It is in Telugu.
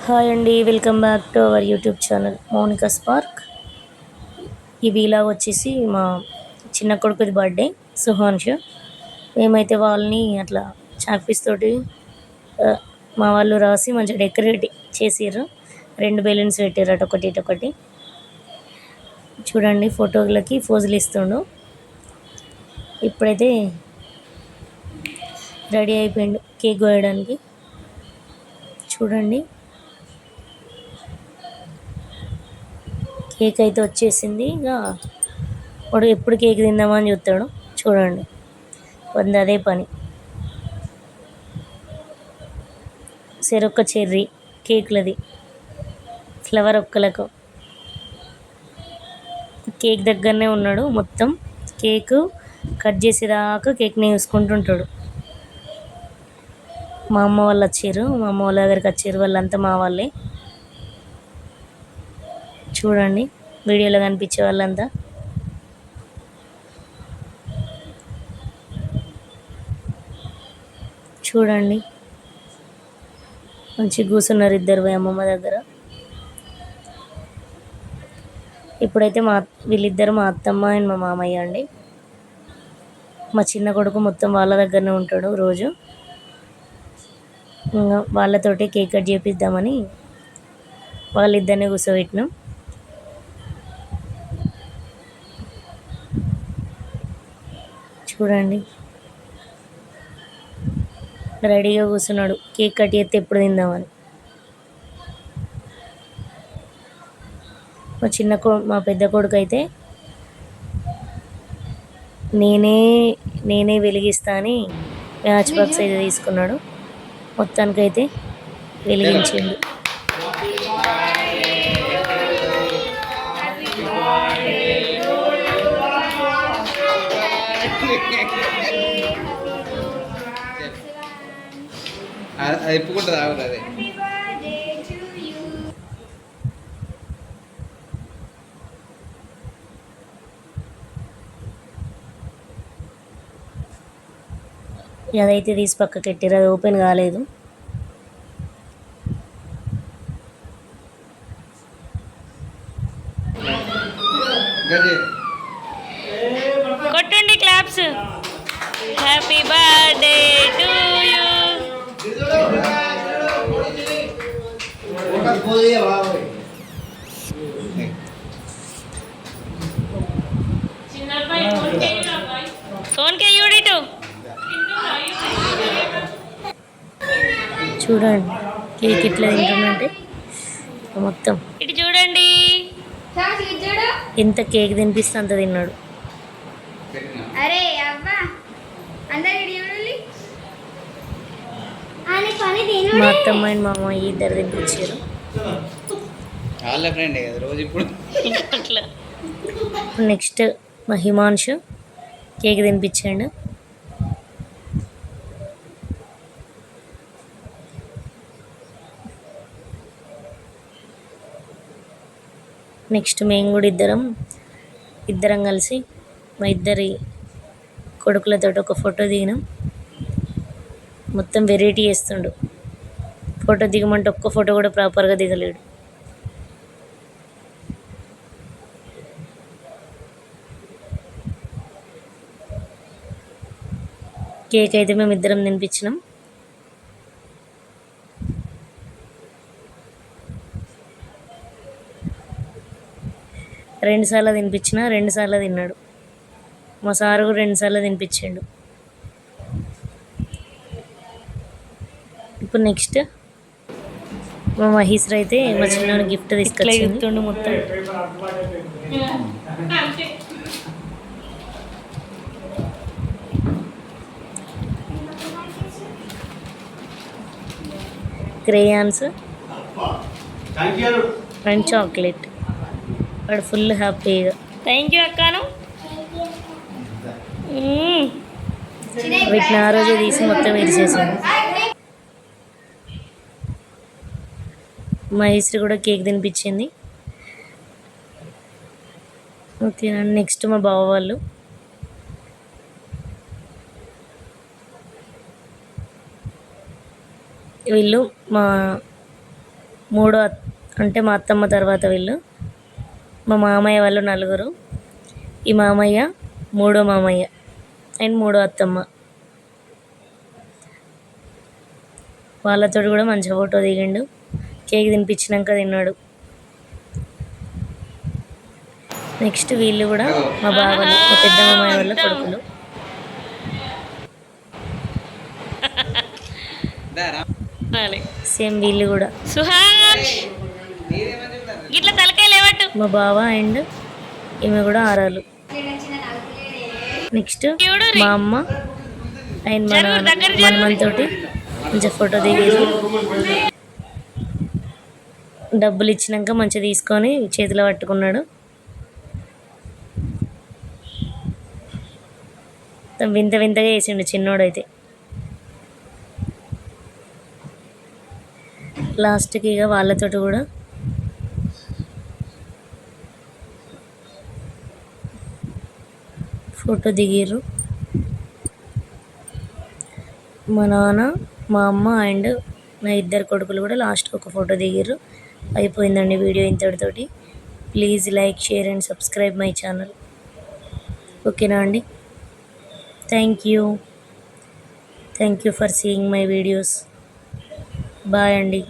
హాయ్ అండి, welcome back to our YouTube channel Mounika Spark. ఈ వీలాగ్ వచ్చేసి మా చిన్న కొడుకుది బర్త్డే సుహాన్ష్. మేమైతే వాళ్ళని అట్లా చాక్పీస్ తోటి మా వాళ్ళు రాసి మంచిగా డెకరేట్ చేసిర్రు. 2 బెలూన్స్ పెట్టారట, ఒకటి ఇటొకటి. చూడండి, ఫోటోలకి పోజులు ఇస్తుండు. ఇప్పుడైతే రెడీ అయిపోయిండు కేక్ కోయడానికి. చూడండి, కేక్ అయితే వచ్చేసింది. ఇక వాడు ఎప్పుడు కేక్ తిందామని చూస్తాడు. చూడండి, అదే పని. చెరొక్క చెర్రీ కేక్లది, ఫ్లవర్ ఒక్కలకు. కేక్ దగ్గరనే ఉన్నాడు. మొత్తం కేక్ కట్ చేసేదాకా కేక్ని చూసుకుంటుంటాడు. మా అమ్మ వాళ్ళు వచ్చారు, మా అమ్మ వాళ్ళ దగ్గరికి వచ్చారు. వాళ్ళంతా మా వాళ్ళే. చూడండి, వీడియోలో కనిపించే వాళ్ళంతా. చూడండి, మంచిగా కూర్చున్నారు ఇద్దరు అమ్మమ్మ దగ్గర. ఇప్పుడైతే వీళ్ళిద్దరు మా అత్తమ్మ అండ్ మా మామయ్య అండి. మా చిన్న కొడుకు మొత్తం వాళ్ళ దగ్గరనే ఉంటాడు రోజు. ఇంకా వాళ్ళతోటి కేక్ కట్ చేపిద్దామని వాళ్ళిద్దరినే కూర్చోబెట్టినాం. చూడండి, రెడీగా కూర్చున్నాడు కేక్ కట్ చేస్తే ఎప్పుడు తిందామని. మా పెద్ద కొడుకు అయితే నేనే వెలిగిస్తా అని మ్యాచ్ బాక్స్ అయితే తీసుకున్నాడు. మొత్తానికైతే వెలిగించిండు. అది ఎప్పుకుంటుంది ఆవిడ అదే. అదైతే తీసి పక్కకి పెట్టారు, అది ఓపెన్ కాలేదు. కొట్టండి claps. Happy birthday to you. చూడండి, కేక్ ఇట్లా తింటుందంటే మొత్తం. ఇటు చూడండి, ఎంత కేక్ తినిపిస్తే అంత తిన్నాడు. మా అత్తమ్మ అండ్ మా అమ్మ ఇద్దరు తినిపించారు. నెక్స్ట్ మా హిమాంషు కేక్ తినిపించాడు. నెక్స్ట్ మేము కూడా ఇద్దరం కలిసి మా ఇద్దరి కొడుకులతో ఒక ఫోటో దిగినాం. మొత్తం వెరైటీ చేస్తుండు. ఫోటో దిగమంటే ఒక్క ఫోటో కూడా ప్రాపర్గా దిగలేడు. కేక్ అయితే మేము ఇద్దరం తినిపించినాం. రెండుసార్లు తినిపించిన, 2 సార్లు తిన్నాడు. మా సారు కూడా 2 సార్లు తినిపించాడు. ఇప్పుడు నెక్స్ట్ మా మహేశ్వర్ అయితే మా చిన్న గిఫ్ట్ తీసుకొచ్చిండు. మొత్తం క్రేయాన్స్ అండ్ చాక్లెట్. వాడు ఫుల్ హ్యాపీగా థ్యాంక్ యూ అక్కాను. వీటిని ఆ రోజే తీసి మొత్తం విరిచేసాను. మహేశ్వరి కూడా కేక్ తినిపించింది. ఓకే, నెక్స్ట్ మా బావ వాళ్ళు. వీళ్ళు మా అంటే మా అత్తమ్మ తర్వాత వీళ్ళు. మా మామయ్య వాళ్ళు నలుగురు. ఈ మామయ్య మూడో మామయ్య అండ్ మూడో అత్తమ్మ. వాళ్ళతో కూడా మంచిగా ఫోటో దిగిండు. కేక్ తినిపించినాక తిన్నాడు. నెక్స్ట్ వీళ్ళు కూడా మా బావలు, మా పెద్ద మామయ్య వాళ్ళ కొడుకులు. సేమ్ వీళ్ళు కూడా మా బావ అండ్ ఈమె కూడా ఆరాలు. నెక్స్ట్ మా అమ్మ అండ్ మా నాన్న మనమనితోటి మంచిగా ఫోటో దిగేసి డబ్బులు ఇచ్చినాక మంచిగా తీసుకొని చేతిలో పట్టుకున్నాడు. వింత వింతగా వేసిండు చిన్నోడైతే. లాస్ట్కి ఇక వాళ్ళతోటి కూడా ఫోటో దిగిర్రు. మా నాన్న, మా అమ్మ అండ్ నా ఇద్దరు కొడుకులు కూడా లాస్ట్కి ఒక ఫోటో దిగిర్రు. అయిపోయిందండి వీడియో ఇంతటితోటి. Please like, share and subscribe my channel. ఓకేనా అండి? Thank you for seeing my videos. Bye అండి.